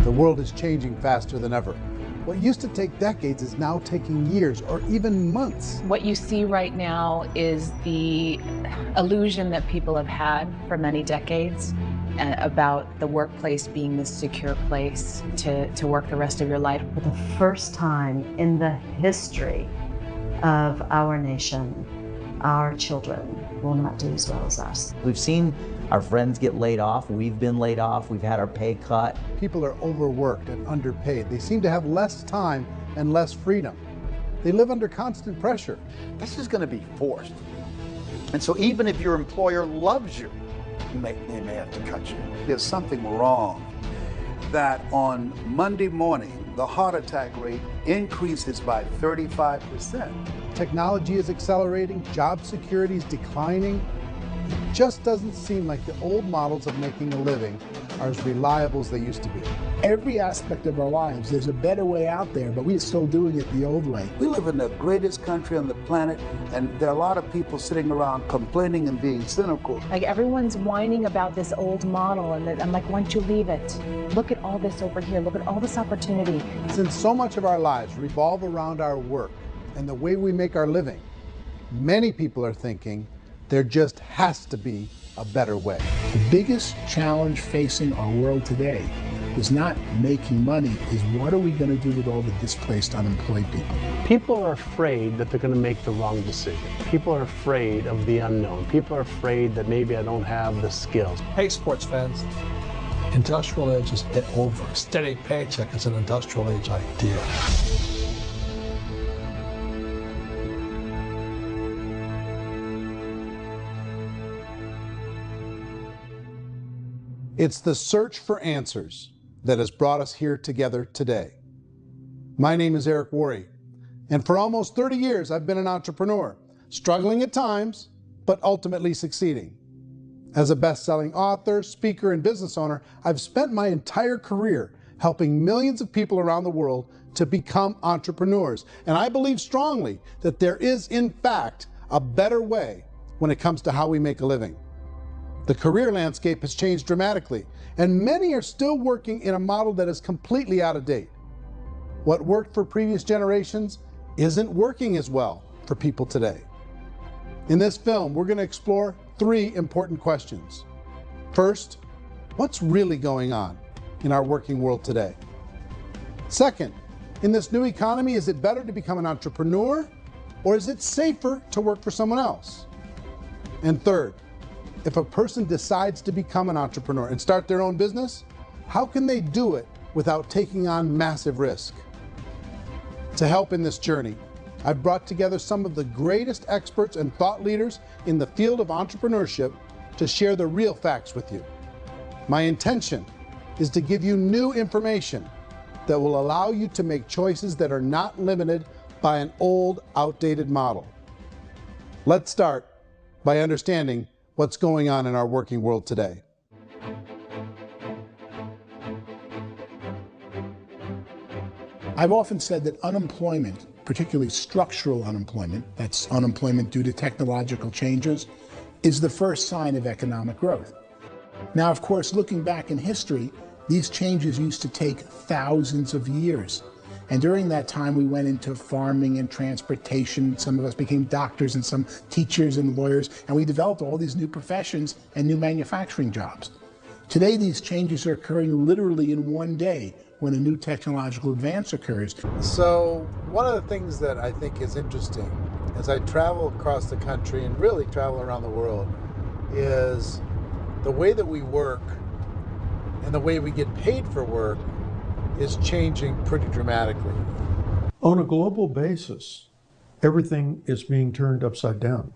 The world is changing faster than ever. What used to take decades is now taking years or even months. What you see right now is the illusion that people have had for many decades about the workplace being this secure place to work the rest of your life. For the first time in the history of our nation, our children will not do as well as us. We've seen our friends get laid off. We've been laid off. We've had our pay cut. People are overworked and underpaid. They seem to have less time and less freedom. They live under constant pressure. This is going to be forced. And so even if your employer loves you, they may have to cut you. There's something wrong that on Monday morning, the heart attack rate increases by 35%. Technology is accelerating, job security is declining. It just doesn't seem like the old models of making a living are as reliable as they used to be. Every aspect of our lives, there's a better way out there, but we're still doing it the old way. We live in the greatest country on the planet, and there are a lot of people sitting around complaining and being cynical. Like everyone's whining about this old model, and I'm like, why don't you leave it? Look at all this over here. Look at all this opportunity. Since so much of our lives revolve around our work and the way we make our living, many people are thinking there just has to be a better way. The biggest challenge facing our world today is not making money, is what are we going to do with all the displaced, unemployed people? People are afraid that they're going to make the wrong decision. People are afraid of the unknown. People are afraid that maybe I don't have the skills. Hey, sports fans. Industrial age is over. Steady paycheck is an industrial age idea. It's the search for answers that has brought us here together today. My name is RoE, and for almost 30 years I've been an entrepreneur, struggling at times, but ultimately succeeding. As a best-selling author, speaker, and business owner, I've spent my entire career helping millions of people around the world to become entrepreneurs. And I believe strongly that there is, in fact, a better way when it comes to how we make a living. The career landscape has changed dramatically, and many are still working in a model that is completely out of date. What worked for previous generations isn't working as well for people today. In this film, we're going to explore 3 important questions. First, what's really going on in our working world today? Second, in this new economy, is it better to become an entrepreneur, or is it safer to work for someone else? And third, if a person decides to become an entrepreneur and start their own business, how can they do it without taking on massive risk? To help in this journey, I've brought together some of the greatest experts and thought leaders in the field of entrepreneurship to share the real facts with you. My intention is to give you new information that will allow you to make choices that are not limited by an old, outdated model. Let's start by understanding what's going on in our working world today. I've often said that unemployment, particularly structural unemployment, that's unemployment due to technological changes, is the first sign of economic growth. Now, of course, looking back in history, these changes used to take thousands of years. And during that time, we went into farming and transportation. Some of us became doctors and some teachers and lawyers, and we developed all these new professions and new manufacturing jobs. Today, these changes are occurring literally in one day when a new technological advance occurs. So one of the things that I think is interesting as I travel across the country and really travel around the world is the way that we work and the way we get paid for work is changing pretty dramatically. On a global basis, everything is being turned upside down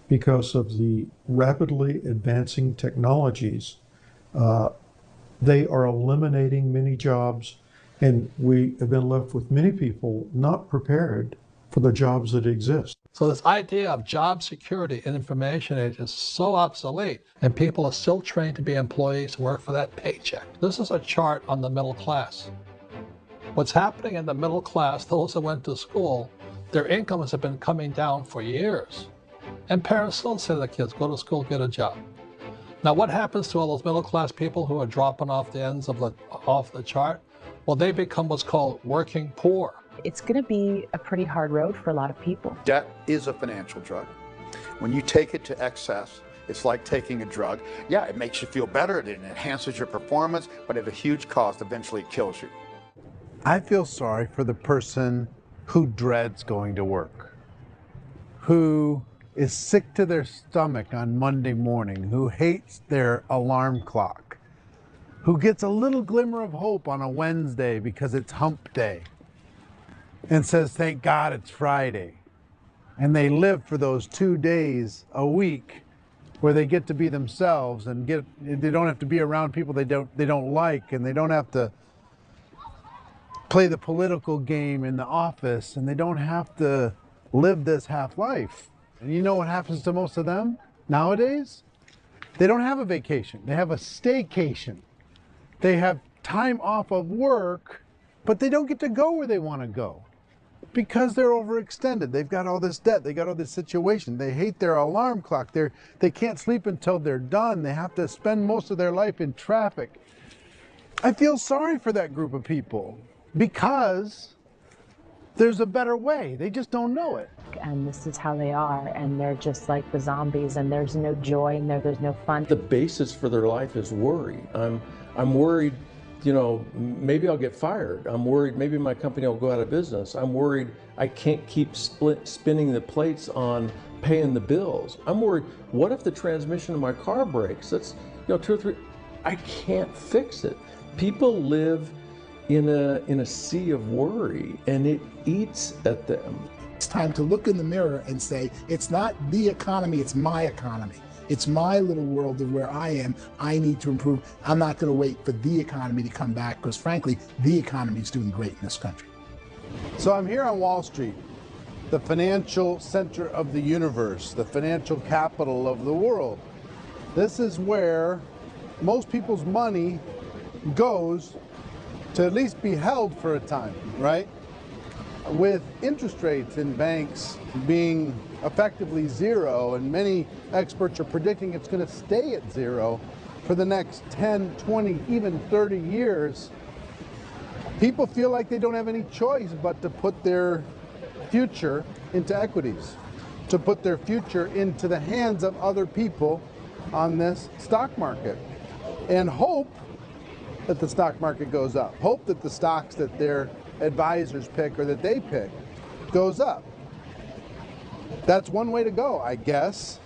because of the rapidly advancing technologies. They are eliminating many jobs, and we have been left with many people not prepared for the jobs that exist. So this idea of job security in information age is so obsolete, and people are still trained to be employees who work for that paycheck. This is a chart on the middle class. What's happening in the middle class, those that went to school, their incomes have been coming down for years. And parents still say to the kids, go to school, get a job. Now, what happens to all those middle-class people who are dropping off the ends of off the chart? Well, they become what's called working poor. It's going to be a pretty hard road for a lot of people. Debt is a financial drug. When you take it to excess, it's like taking a drug. Yeah, it makes you feel better, it enhances your performance, but at a huge cost, eventually it kills you. I feel sorry for the person who dreads going to work, who is sick to their stomach on Monday morning, who hates their alarm clock, who gets a little glimmer of hope on a Wednesday because it's hump day and says, thank God it's Friday. And they live for those 2 days a week where they get to be themselves and they don't have to be around people they don't like, and they don't have to play the political game in the office, and they don't have to live this half life. And you know what happens to most of them nowadays? They don't have a vacation. They have a staycation. They have time off of work, but they don't get to go where they want to go because they're overextended. They've got all this debt. They got all this situation. They hate their alarm clock. They can't sleep until they're done. They have to spend most of their life in traffic. I feel sorry for that group of people because there's a better way. They just don't know it. And this is how they are, and they're just like the zombies, and there's no joy in there, there's no fun. The basis for their life is worry. I'm worried, you know, maybe I'll get fired. I'm worried maybe my company will go out of business. I'm worried I can't keep spinning the plates on paying the bills. I'm worried, what if the transmission of my car breaks? That's, you know, 2 or 3, I can't fix it. People live in a sea of worry, and it eats at them. It's time to look in the mirror and say, it's not the economy, it's my economy. It's my little world of where I am. I need to improve. I'm not going to wait for the economy to come back, because frankly, the economy is doing great in this country. So I'm here on Wall Street, the financial center of the universe, the financial capital of the world. This is where most people's money goes to at least be held for a time, right? With interest rates in banks being effectively zero, and many experts are predicting it's going to stay at zero for the next 10, 20, even 30 years, people feel like they don't have any choice but to put their future into equities, to put their future into the hands of other people on this stock market, and hope that the stock market goes up, hope that the stocks that their advisors pick or that they pick goes up. That's one way to go, I guess.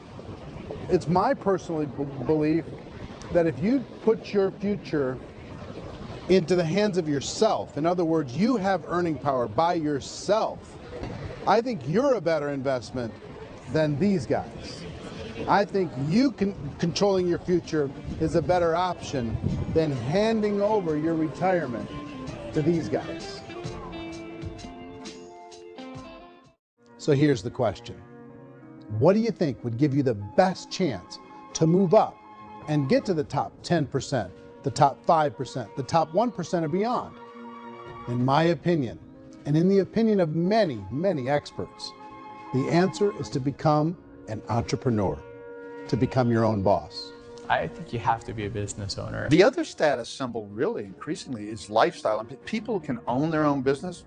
It's my personal belief that if you put your future into the hands of yourself, in other words, you have earning power by yourself, I think you're a better investment than these guys. I think controlling your future is a better option than handing over your retirement to these guys. So here's the question. What do you think would give you the best chance to move up and get to the top 10%, the top 5%, the top 1% or beyond? In my opinion, and in the opinion of many, many experts, the answer is to become an entrepreneur, to become your own boss. I think you have to be a business owner. The other status symbol really increasingly is lifestyle. I mean, people can own their own business,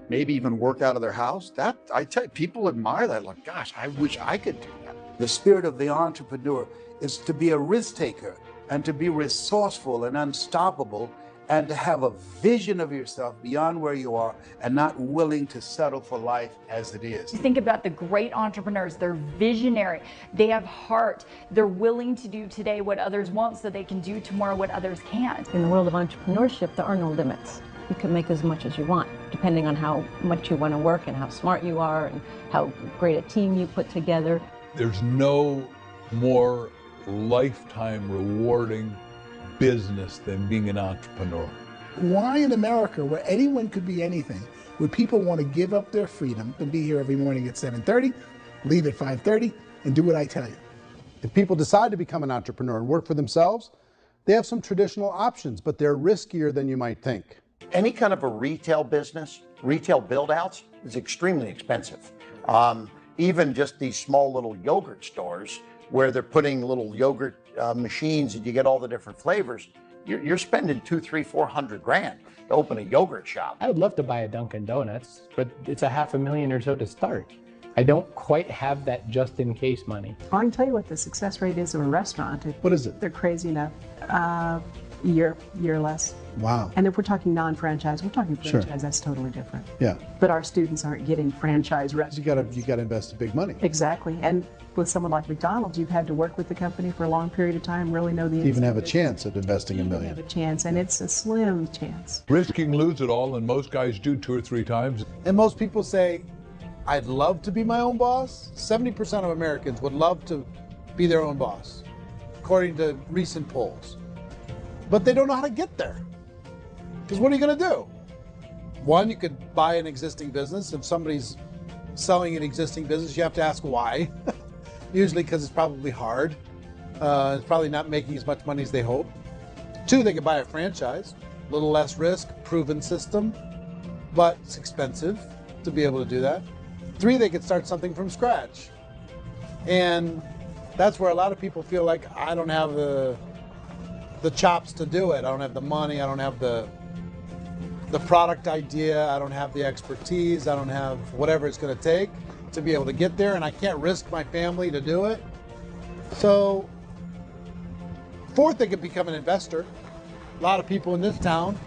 maybe even work out of their house. That, I tell you, people admire that. Like, gosh, I wish I could do that. The spirit of the entrepreneur is to be a risk taker and to be resourceful and unstoppable, and to have a vision of yourself beyond where you are and not willing to settle for life as it is. Think about the great entrepreneurs. They're visionary. They have heart. They're willing to do today what others won't so they can do tomorrow what others can't. In the world of entrepreneurship, there are no limits. You can make as much as you want, depending on how much you want to work and how smart you are and how great a team you put together. There's no more lifetime rewarding business than being an entrepreneur. Why in America, where anyone could be anything, would people want to give up their freedom and be here every morning at 7:30, leave at 5:30, and do what I tell you? If people decide to become an entrepreneur and work for themselves, they have some traditional options, but they're riskier than you might think. Any kind of a retail business, retail build-outs, is extremely expensive. Even just these small little yogurt stores where they're putting little yogurt machines and you get all the different flavors, you're spending 200, 300, 400 grand to open a yogurt shop. I would love to buy a Dunkin' Donuts, but it's a $500,000 or so to start. I don't quite have that just in case money. I can tell you what the success rate is of a restaurant. What is it? They're crazy enough. Year less. Wow. And if we're talking non-franchise, we're talking Sure. franchise, that's totally different. Yeah. But our students aren't getting franchise restaurants. You gotta invest big money. Exactly. And with someone like McDonald's, you've had to work with the company for a long period of time, really know the To even have a business. chance at investing $1 million. Have a chance, and it's a slim chance. Risking lose it all, and most guys do 2 or 3 times. And most people say, I'd love to be my own boss. 70% of Americans would love to be their own boss, according to recent polls. But they don't know how to get there. Because what are you going to do? One, you could buy an existing business. If somebody's selling an existing business, you have to ask why. Usually because it's probably hard. It's probably not making as much money as they hope. 2, they could buy a franchise. A little less risk, proven system, but it's expensive to be able to do that. 3, they could start something from scratch. And that's where a lot of people feel like, I don't have the chops to do it. I don't have the money. I don't have the product idea. I don't have the expertise. I don't have whatever it's going to take to be able to get there, and I can't risk my family to do it. So, 4th, they could become an investor. A lot of people in this town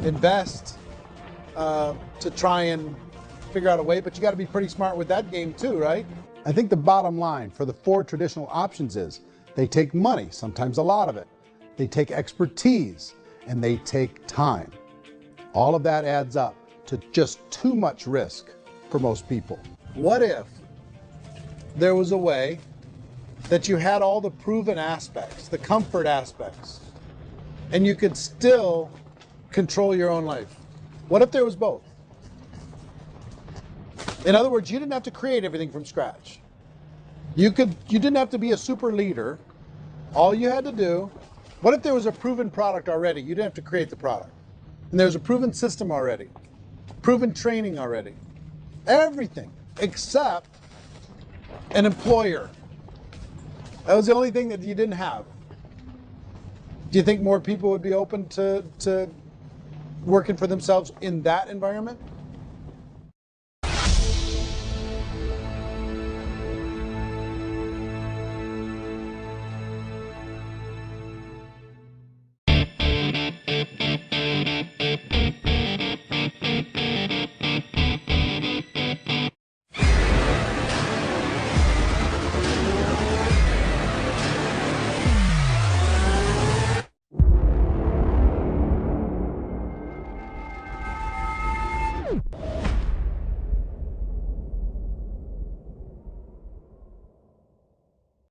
invest to try and figure out a way, but you got to be pretty smart with that game too, right? I think the bottom line for the 4 traditional options is they take money, sometimes a lot of it. They take expertise, and they take time. All of that adds up to just too much risk for most people. What if there was a way that you had all the proven aspects, the comfort aspects, and you could still control your own life? What if there was both? In other words, you didn't have to create everything from scratch. You didn't have to be a super leader. All you had to do, what if there was a proven product already? You didn't have to create the product. And there's a proven system already, proven training already. Everything except an employer. That was the only thing that you didn't have. Do you think more people would be open to working for themselves in that environment?